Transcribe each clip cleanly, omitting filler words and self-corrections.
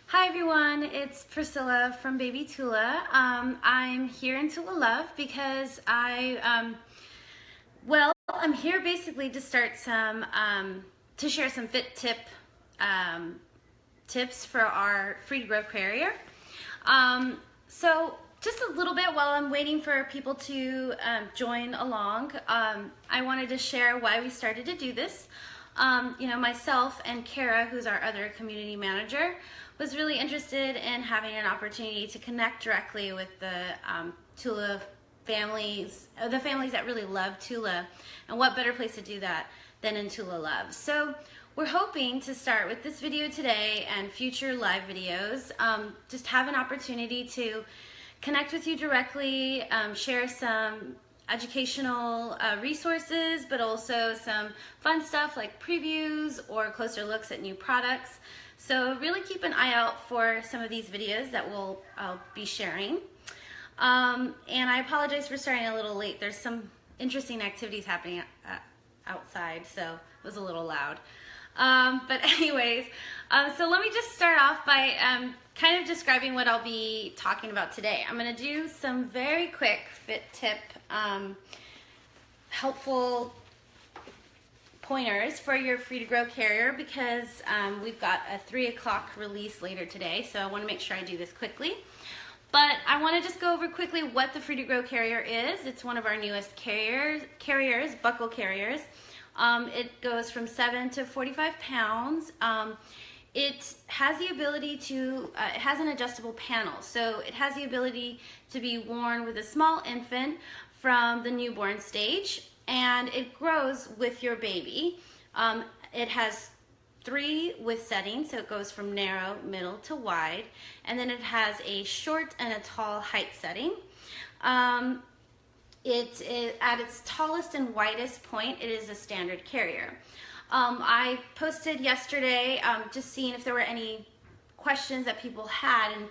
Hi everyone, it's Priscilla from Baby Tula. I'm here in Tula Love because I'm here basically to start to share some fit tips for our free to grow carrier. So just a little bit while I'm waiting for people to join along, I wanted to share why we started to do this. Myself and Kara, who's our other community manager, was really interested in having an opportunity to connect directly with the Tula families, the families that really love Tula, and what better place to do that than in Tula Love. So we're hoping to start with this video today and future live videos, just have an opportunity to connect with you directly, share some educational resources, but also some fun stuff like previews or closer looks at new products. So really keep an eye out for some of these videos that I'll be sharing. And I apologize for starting a little late. There's some interesting activities happening outside, so it was a little loud. But anyways, so let me just start off by kind of describing what I'll be talking about today. I'm going to do some very quick fit tip, helpful pointers for your free to grow carrier because we've got a 3 o'clock release later today, so I want to make sure I do this quickly. But I want to just go over quickly what the free to grow carrier is. It's one of our newest carriers, buckle carriers. It goes from 7 to 45 pounds. It has the ability to, it has an adjustable panel, so it has the ability to be worn with a small infant from the newborn stage, and it grows with your baby. It has 3 width settings, so it goes from narrow, middle to wide, and then it has a short and a tall height setting. At its tallest and widest point, it is a standard carrier. I posted yesterday just seeing if there were any questions that people had, and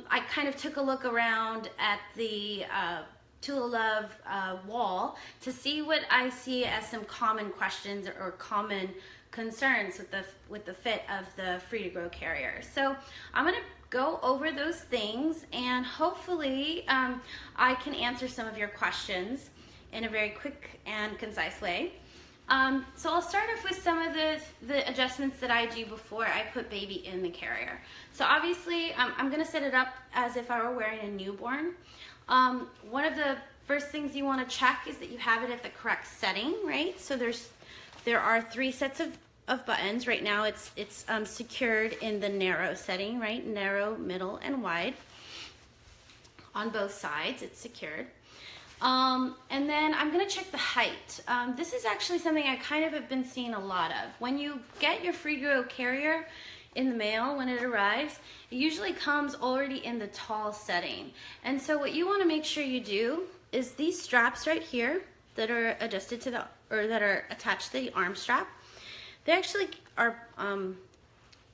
I kind of took a look around at the Tula Love wall to see what I see as some common questions or common concerns with the fit of the free to grow carrier. So I'm going to go over those things, and hopefully I can answer some of your questions in a very quick and concise way. So I'll start off with some of the adjustments that I do before I put baby in the carrier. So obviously I'm going to set it up as if I were wearing a newborn. One of the first things you want to check is that you have it at the correct setting, right? So there are 3 sets of buttons. Right now it's secured in the narrow setting, right? Narrow, middle, and wide. On both sides it's secured. And then I'm going to check the height. This is actually something I kind of have been seeing a lot of. When you get your free to grow carrier in the mail, when it arrives, it usually comes already in the tall setting. And so what you want to make sure you do is these straps right here that are adjusted to that are attached to the arm strap, they actually are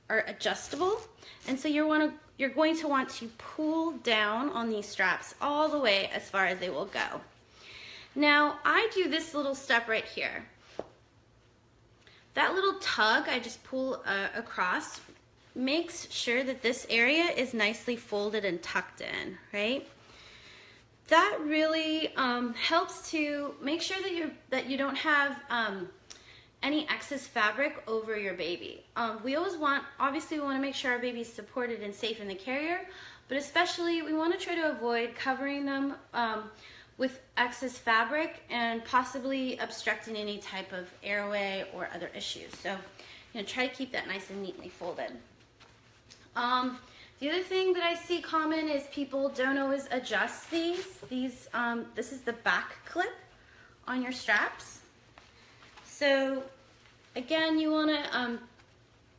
adjustable. And so you're going to want to pull down on these straps all the way as far as they will go. Now I do this little step right here. That little tug I just pull across makes sure that this area is nicely folded and tucked in, right? That really helps to make sure that you don't have any excess fabric over your baby. Obviously we want to make sure our baby's supported and safe in the carrier, but especially we want to try to avoid covering them with excess fabric and possibly obstructing any type of airway or other issues. So, try to keep that nice and neatly folded. The other thing that I see common is people don't always adjust these. This is the back clip on your straps. So again, you want to,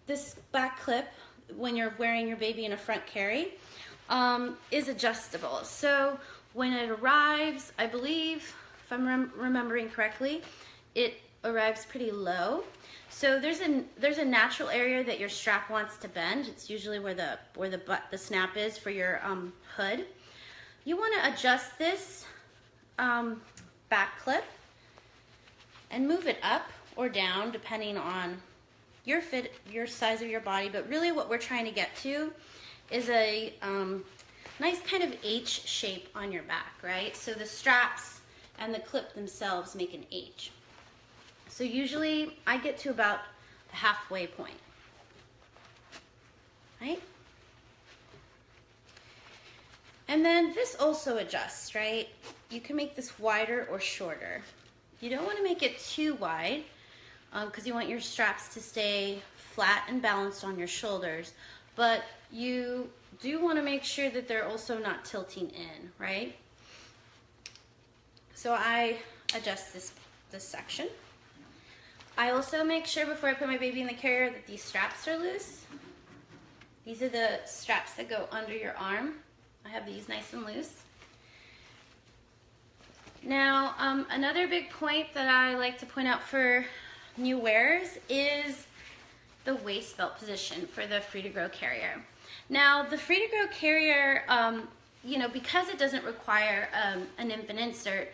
this back clip when you're wearing your baby in a front carry is adjustable. So when it arrives, I believe, if I'm remembering correctly, it arrives pretty low. So there's a natural area that your strap wants to bend. It's usually where the snap is for your hood. You want to adjust this back clip and move it up or down depending on your fit, your size of your body, but really what we're trying to get to is a nice kind of H shape on your back, right? So the straps and the clip themselves make an H. So usually I get to about the halfway point, right? And then this also adjusts, right? You can make this wider or shorter. You don't want to make it too wide because you want your straps to stay flat and balanced on your shoulders, but you do want to make sure that they're also not tilting in, right? So I adjust this section. I also make sure before I put my baby in the carrier that these straps are loose. These are the straps that go under your arm. I have these nice and loose. Now, another big point that I like to point out for new wearers is the waist belt position for the Free to Grow carrier. Now, the Free to Grow carrier, you know, because it doesn't require an infant insert,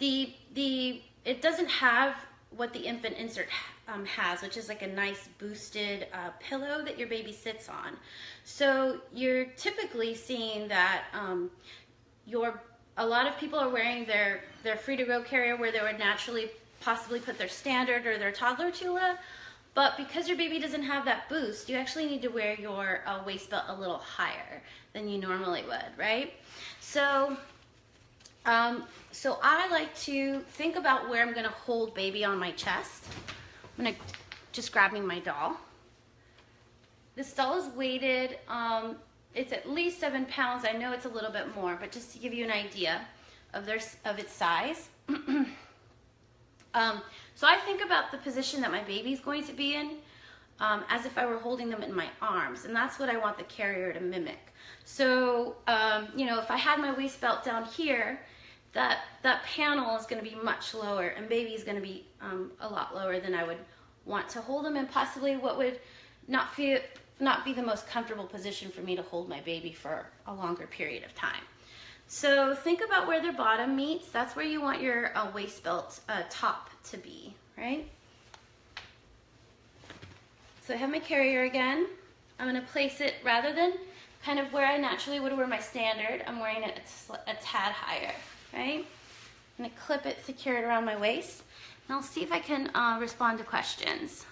it doesn't have what the infant insert has, which is like a nice boosted pillow that your baby sits on. So you're typically seeing that a lot of people are wearing their Free to Grow carrier where they would naturally possibly put their standard or their toddler Tula, but because your baby doesn't have that boost, you actually need to wear your waist belt a little higher than you normally would, right? So I like to think about where I'm gonna hold baby on my chest. I'm gonna just grabbing my doll. This doll is weighted, it's at least 7 pounds. I know it's a little bit more, but just to give you an idea of its size. So I think about the position that my baby's going to be in as if I were holding them in my arms, and that's what I want the carrier to mimic. So, you know, if I had my waist belt down here, that panel is going to be much lower, and baby's going to be a lot lower than I would want to hold them, and possibly what would not be the most comfortable position for me to hold my baby for a longer period of time. So think about where their bottom meets. That's where you want your waist belt top to be, right? So I have my carrier again. I'm going to place it, rather than kind of where I naturally would wear my standard, I'm wearing it a tad higher, right? I'm going to clip it, secure it around my waist, and I'll see if I can respond to questions.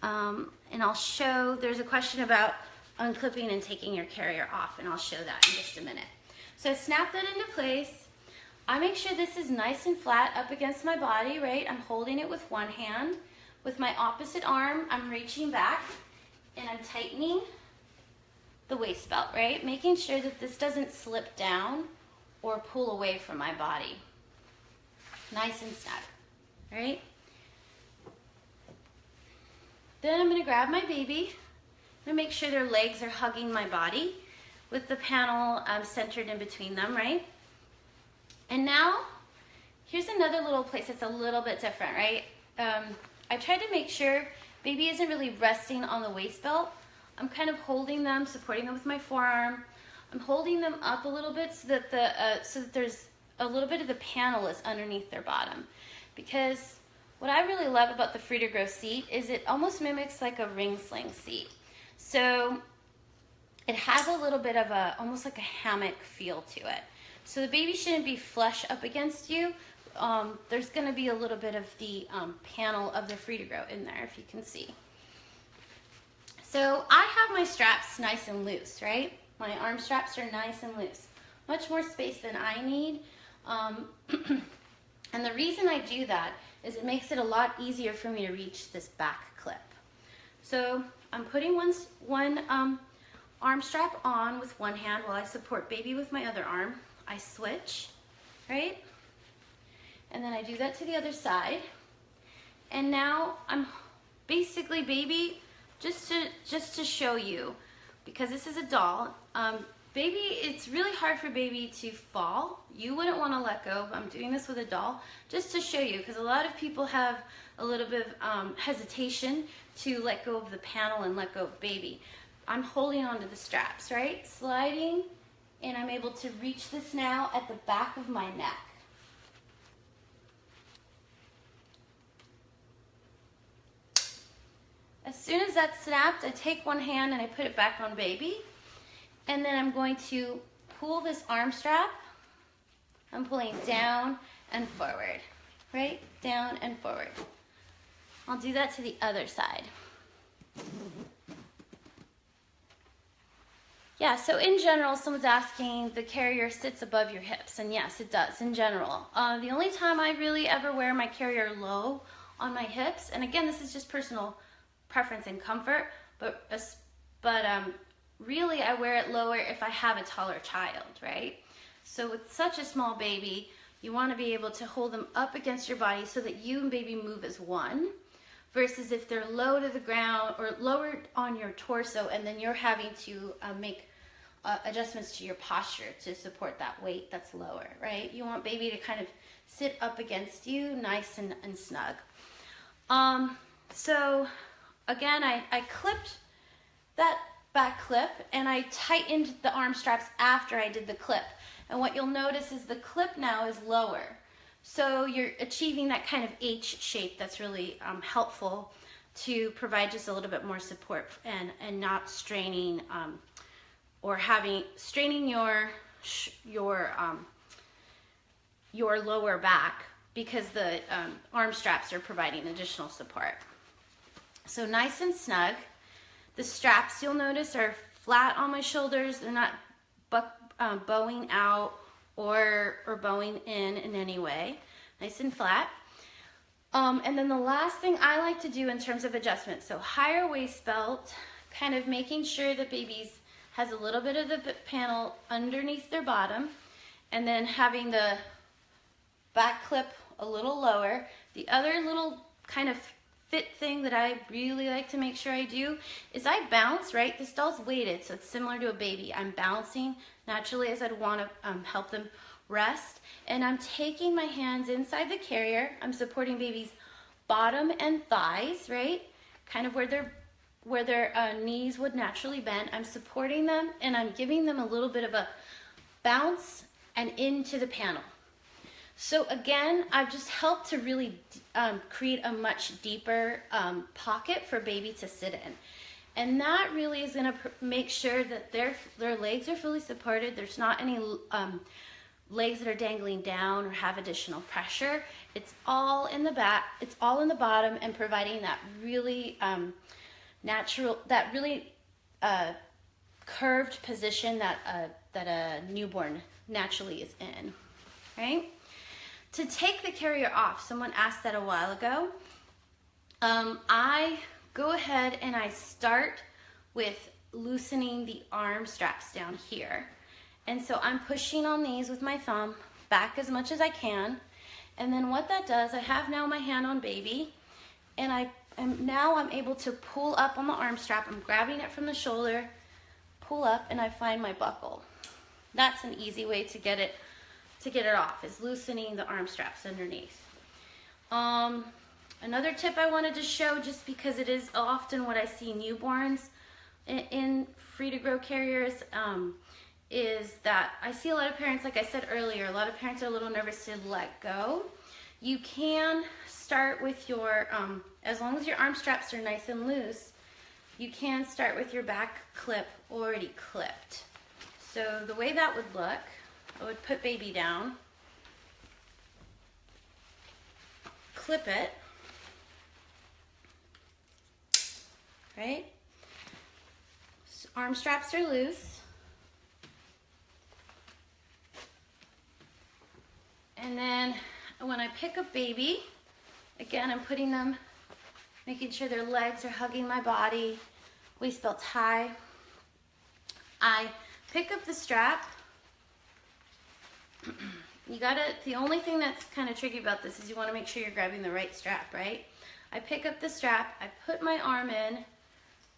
And I'll show, there's a question about unclipping and taking your carrier off, and I'll show that in just a minute. So I snap that into place. I make sure this is nice and flat up against my body, right? I'm holding it with one hand. With my opposite arm, I'm reaching back and I'm tightening the waist belt, right? Making sure that this doesn't slip down or pull away from my body. Nice and snug, right? Then I'm gonna grab my baby. I'm gonna make sure their legs are hugging my body with the panel centered in between them, right? And now, here's another little place that's a little bit different, right? I try to make sure baby isn't really resting on the waist belt. I'm kind of holding them, supporting them with my forearm. I'm holding them up a little bit so that there's a little bit of the panel is underneath their bottom. Because what I really love about the Free to Grow seat is it almost mimics like a ring sling seat. So it has a little bit of almost like a hammock feel to it. So the baby shouldn't be flush up against you. There's going to be a little bit of the panel of the Free to Grow in there, if you can see. So I have my straps nice and loose, right? My arm straps are nice and loose. Much more space than I need. And the reason I do that is it makes it a lot easier for me to reach this back clip. So I'm putting one arm strap on with one hand while I support baby with my other arm. I switch, right? And then I do that to the other side. And now I'm basically, baby, just to show you, because this is a doll, baby, it's really hard for baby to fall. You wouldn't want to let go. I'm doing this with a doll just to show you, because a lot of people have a little bit of hesitation to let go of the panel and let go of baby. I'm holding onto the straps, right? Sliding, and I'm able to reach this now at the back of my neck. As soon as that's snapped, I take one hand and I put it back on baby. And then I'm going to pull this arm strap. I'm pulling down and forward, right? Down and forward. I'll do that to the other side. Yeah, so in general, someone's asking, the carrier sits above your hips, and yes, it does in general. The only time I really ever wear my carrier low on my hips, and again, this is just personal preference and comfort, but really I wear it lower if I have a taller child, right? So with such a small baby, you want to be able to hold them up against your body so that you and baby move as one, versus if they're low to the ground or lower on your torso and then you're having to make adjustments to your posture to support that weight that's lower, right? You want baby to kind of sit up against you nice and snug. So again, I clipped that back clip and I tightened the arm straps after I did the clip. And what you'll notice is the clip now is lower. So you're achieving that kind of H shape that's really helpful to provide just a little bit more support and not straining or straining your lower back, because the arm straps are providing additional support. So nice and snug. The straps, you'll notice, are flat on my shoulders. They're not bowing out or bowing in any way. Nice and flat. And then the last thing I like to do in terms of adjustment, so higher waist belt, kind of making sure that baby's has a little bit of the panel underneath their bottom, and then having the back clip a little lower. The other little kind of fit thing that I really like to make sure I do is I bounce, right? This doll's weighted, so it's similar to a baby. I'm bouncing naturally as I'd want to help them rest, and I'm taking my hands inside the carrier. I'm supporting baby's bottom and thighs, right? Kind of where their knees would naturally bend. I'm supporting them and I'm giving them a little bit of a bounce and into the panel. So again, I've just helped to really create a much deeper pocket for baby to sit in. And that really is gonna make sure that their legs are fully supported. There's not any legs that are dangling down or have additional pressure. It's all in the back, it's all in the bottom, and providing that really natural, that really curved position that a newborn naturally is in, right? To take the carrier off, someone asked that a while ago. I go ahead and I start with loosening the arm straps down here. And so I'm pushing on these with my thumb back as much as I can. And then what that does, I have now my hand on baby, and now I'm able to pull up on the arm strap. I'm grabbing it from the shoulder, pull up, and I find my buckle. That's an easy way to get it off, is loosening the arm straps underneath. Another tip I wanted to show, just because it is often what I see newborns in free-to-grow carriers, is that I see a lot of parents, like I said earlier, a lot of parents are a little nervous to let go. You can start with your, as long as your arm straps are nice and loose, you can start with your back clip already clipped. So the way that would look, I would put baby down, clip it, right? So arm straps are loose. And then when I pick up baby, again, I'm putting them, making sure their legs are hugging my body, waist belt's high. I pick up the strap. The only thing that's kind of tricky about this is you want to make sure you're grabbing the right strap, right? I pick up the strap, I put my arm in,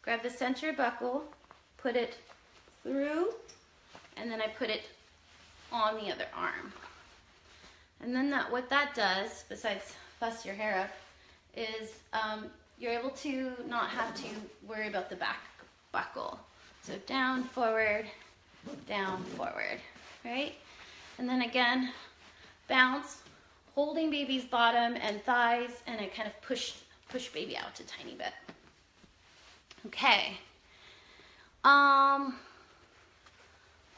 grab the center buckle, put it through, and then I put it on the other arm. And then what that does, besides fuss your hair up, is you're able to not have to worry about the back buckle. So down, forward, right? And then again, bounce, holding baby's bottom and thighs, and I kind of push baby out a tiny bit. Okay.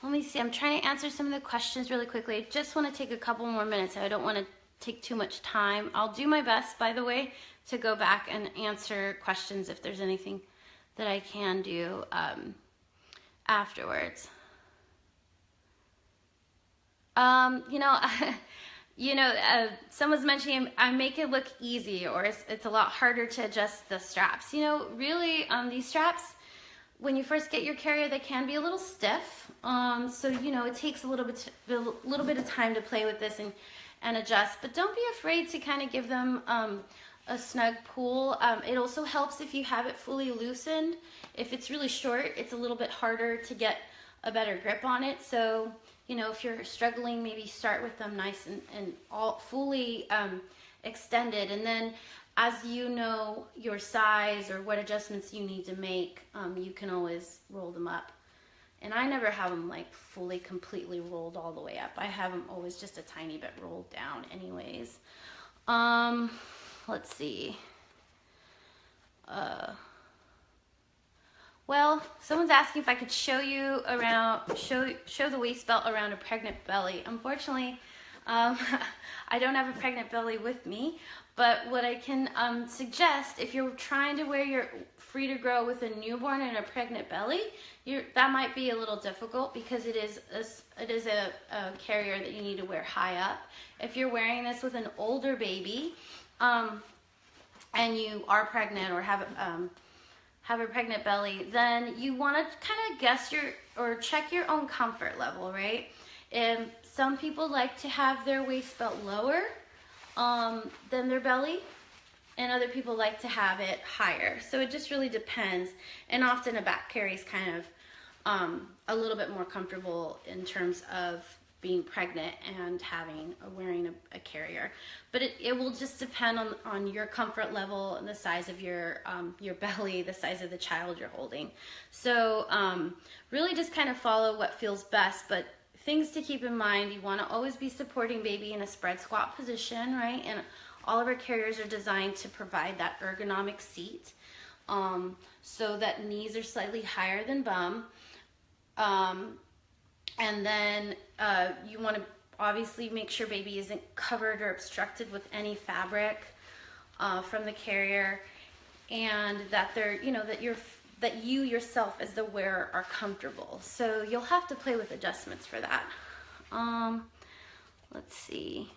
Let me see. I'm trying to answer some of the questions really quickly. I just want to take a couple more minutes. I don't want to take too much time. I'll do my best, by the way, to go back and answer questions if there's anything that I can do afterwards. Someone's mentioning I make it look easy, or it's a lot harder to adjust the straps. Really, these straps, when you first get your carrier, they can be a little stiff. So it takes a little bit of time to play with this and adjust. But don't be afraid to kind of give them a snug pull. It also helps if you have it fully loosened. If it's really short, it's a little bit harder to get a better grip on it. So if you're struggling, maybe start with them nice and all fully extended, and then as you know your size or what adjustments you need to make, you can always roll them up. And I never have them like fully completely rolled all the way up. I have them always just a tiny bit rolled down anyways. Let's see. Well, someone's asking if I could show you around, show the waist belt around a pregnant belly. Unfortunately, I don't have a pregnant belly with me, but what I can suggest, if you're trying to wear your free to grow with a newborn and a pregnant belly, that might be a little difficult because it is a carrier that you need to wear high up. If you're wearing this with an older baby, and you are pregnant or have a pregnant belly, then you want to kind of guess or check your own comfort level, right? And some people like to have their waist belt lower than their belly, and other people like to have it higher. So it just really depends. And often a back carry is kind of a little bit more comfortable in terms of being pregnant and wearing a carrier. But it will just depend on your comfort level and the size of your belly, the size of the child you're holding. So really just kind of follow what feels best. But things to keep in mind, you want to always be supporting baby in a spread squat position, right? And all of our carriers are designed to provide that ergonomic seat, so that knees are slightly higher than bum. And then you want to obviously make sure baby isn't covered or obstructed with any fabric from the carrier, and that that you yourself as the wearer are comfortable. So you'll have to play with adjustments for that. Let's see.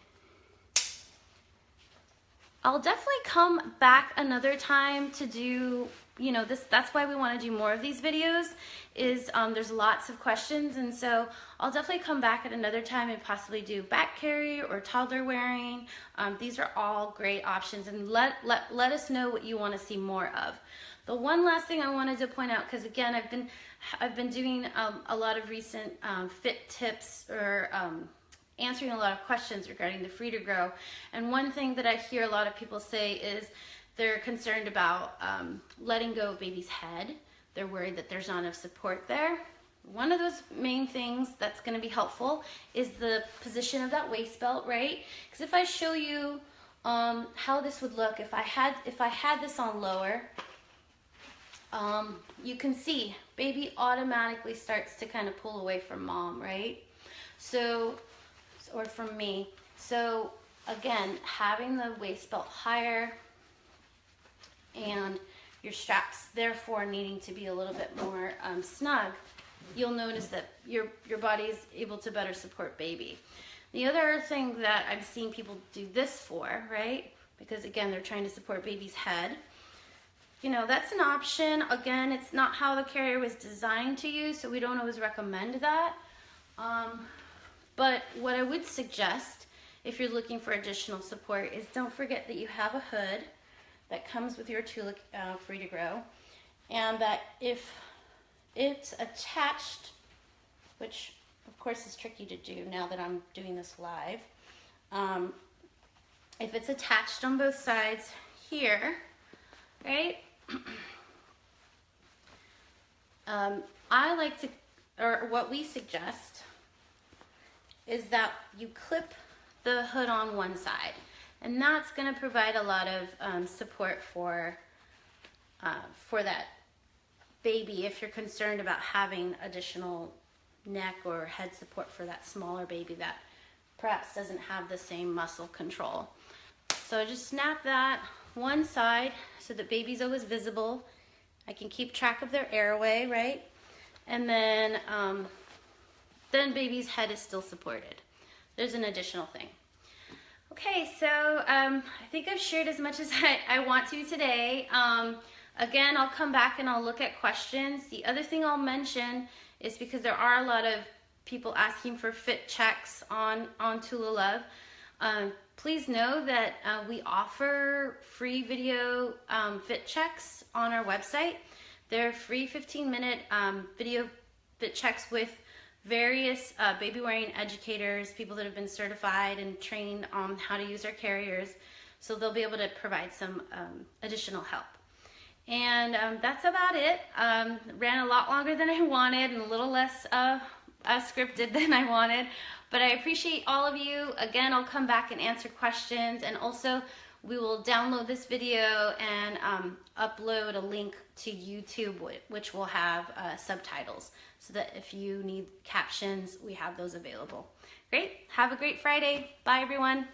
I'll definitely come back another time to do, this. That's why we want to do more of these videos, is there's lots of questions, and so I'll definitely come back at another time and possibly do back carry or toddler wearing. These are all great options, and let us know what you want to see more of. The one last thing I wanted to point out, because again, I've been doing a lot of recent fit tips or answering a lot of questions regarding the free to grow, and one thing that I hear a lot of people say is they're concerned about letting go of baby's head. They're worried that there's not enough support there. One of those main things that's going to be helpful is the position of that waist belt, right? Because if I show you how this would look if I had this on lower, you can see baby automatically starts to kind of pull away from mom, right? So, or from me. So again, having the waist belt higher and your straps therefore needing to be a little bit more snug, you'll notice that your body is able to better support baby. The other thing that I've seen people do this for, right, because again, they're trying to support baby's head, that's an option. Again, it's not how the carrier was designed to use, so we don't always recommend that. But what I would suggest, if you're looking for additional support, is don't forget that you have a hood that comes with your Tula free to grow, and that if it's attached, which of course is tricky to do now that I'm doing this live, if it's attached on both sides here, right, I like to, or what we suggest, is that you clip the hood on one side, and that's going to provide a lot of support for that baby if you're concerned about having additional neck or head support for that smaller baby that perhaps doesn't have the same muscle control. So just snap that one side so the baby's always visible. I can keep track of their airway, right? And then baby's head is still supported. There's an additional thing. Okay, so I think I've shared as much as I want to today. Again, I'll come back and I'll look at questions. The other thing I'll mention is because there are a lot of people asking for fit checks on Tula Love. Please know that we offer free video fit checks on our website. They're free 15-minute video fit checks with various baby wearing educators, people that have been certified and trained on how to use our carriers. So they'll be able to provide some additional help. And that's about it. Ran a lot longer than I wanted and a little less scripted than I wanted, but I appreciate all of you. Again, I'll come back and answer questions, and also we will download this video and upload a link to YouTube, which will have subtitles, so that if you need captions, we have those available. Great. Have a great Friday. Bye, everyone.